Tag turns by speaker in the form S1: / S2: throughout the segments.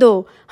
S1: 2،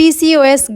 S1: PCOS،